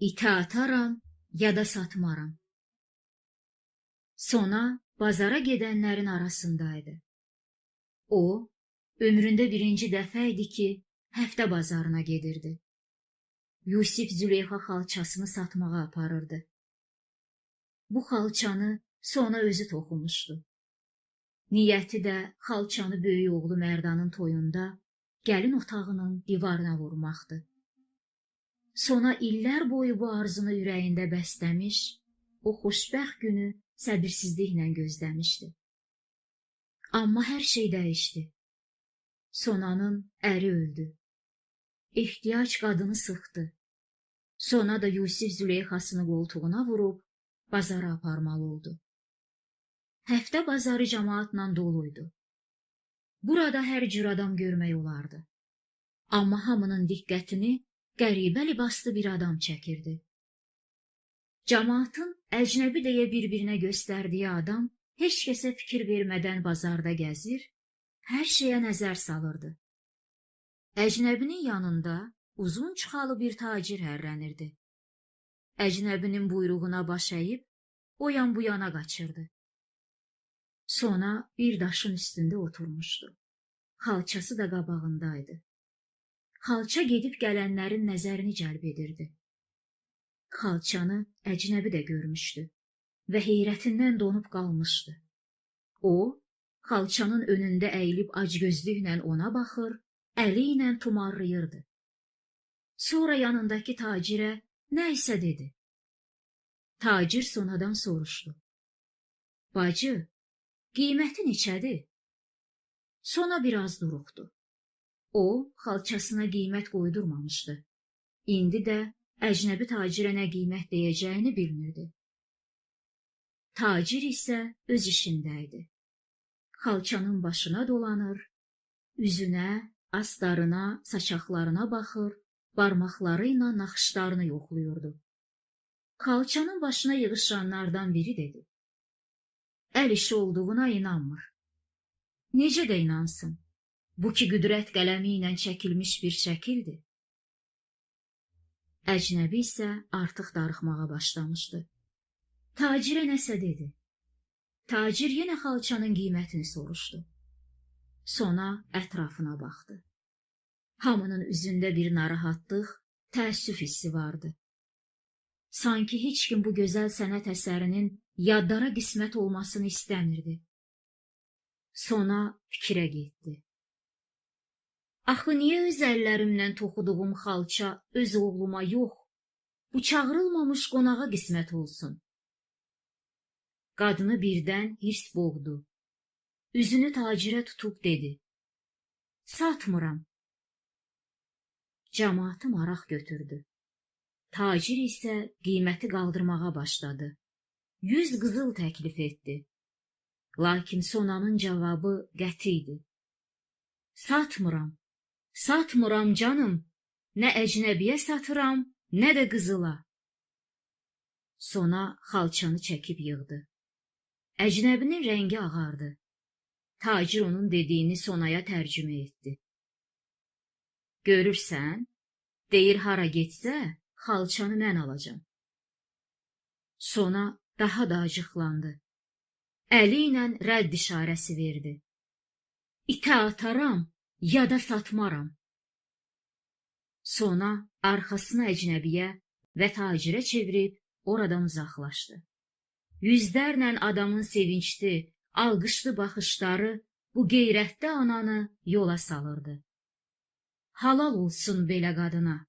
İtə ataram, ya da satmaram. Sona bazara gedənlərin arasındaydı. O, ömründə birinci dəfə idi ki, həftə bazarına gedirdi. Yusif Züleyxa xalçasını satmağa aparırdı. Bu xalçanı Sona özü toxumuşdu. Niyyəti də xalçanı böyük oğlu Mərdanın toyunda gəlin otağının divarına vurmaqdı. Sona illər boyu bu arzunu ürəyində bəsləmiş, o xoşbəxt günü səbirsizliklə gözləmişdi. Amma hər şey dəyişdi. Sonanın əri öldü. Ehtiyac qadını sıxdı. Sona da Yusif Züleyxasını qoltuğuna vurub bazara aparmalı oldu. Həftə bazarı cəmaatla doluydu. Burada hər cür adam görmək olardı. Amma hamının diqqətini qəribə libaslı bir adam çəkirdi. Cəmaatın əcnəbi deyə bir-birinə göstərdiyi adam heç kəsə fikir vermədən bazarda gəzir, hər şeyə nəzər salırdı. Əcnəbinin yanında uzun çıxalı bir tacir hərrənirdi. Əcnəbinin buyruğuna baş əyib, o yan bu yana qaçırdı. Sona bir daşın üstündə oturmuşdu. Xalçası da qabağındaydı. Xalça gedib gələnlərin nəzərini cəlb edirdi. Xalçanı əcnəbi də görmüşdü və heyrətindən donub qalmışdı. O, xalçanın önündə əyilib acgözlüklə ona baxır, əli ilə tumarlayırdı. Sonra yanındakı tacirə nə isə dedi. Tacir Sonadan soruşdu. Bacı, qiyməti neçədir? Sona biraz duruxdu. O, xalçasına qiymət qoydurmamışdı. İndi də əcnəbi tacirə nə qiymət deyəcəyini bilmirdi. Tacir isə öz işindəydi. Xalçanın başına dolanır, üzünə, astarına, saçaqlarına baxır, barmaqları ilə naxışlarını yoxluyurdu. Xalçanın başına yığışanlardan biri dedi. Əl işi olduğuna inanmır. Necə də inansın? Bu ki, qüdrət qələmi ilə çəkilmiş bir şəkildir. Əcnəbi isə artıq darıxmağa başlamışdı. Tacirə nəsə dedi. Tacir yenə xalçanın qiymətini soruşdu. Sona ətrafına baxdı. Hamının üzündə bir narahatlıq, təəssüf hissi vardı. Sanki heç kim bu gözəl sənət əsərinin yadlara qismət olmasını istəmirdi. Sona fikrə getdi. Axı niyə öz əllərimlə toxuduğum xalça öz oğluma yox, bu çağırılmamış qonağa qismət olsun? Qadını birdən hirs boğdu. Üzünü tacirə tutub dedi. Satmıram. Cəmaatı maraq götürdü. Tacir isə qiyməti qaldırmağa başladı. 100 qızıl təklif etdi. Lakin Sonanın cavabı qəti idi. Satmıram. Satmıram canım. Nə əcnəbiyə satıram, nə də qızıla. Sona xalçanı çəkib yığdı. Əcnəbinin rəngi ağardı. Tacir onun dediyini Sonaya tərcümə etdi. Görürsən, deyir hara getsə, xalçanı mən alacam. Sona daha da acıqlandı. Əli ilə rədd işarəsi verdi. İtə ataram, ya da satmaram. Sona arxasını əcnəbiyə və tacirə çevirib oradan uzaqlaşdı. Yüzlərlə adamın sevincli, alqışlı baxışları bu qeyrətli ananı yola salırdı. Halal olsun belə qadına.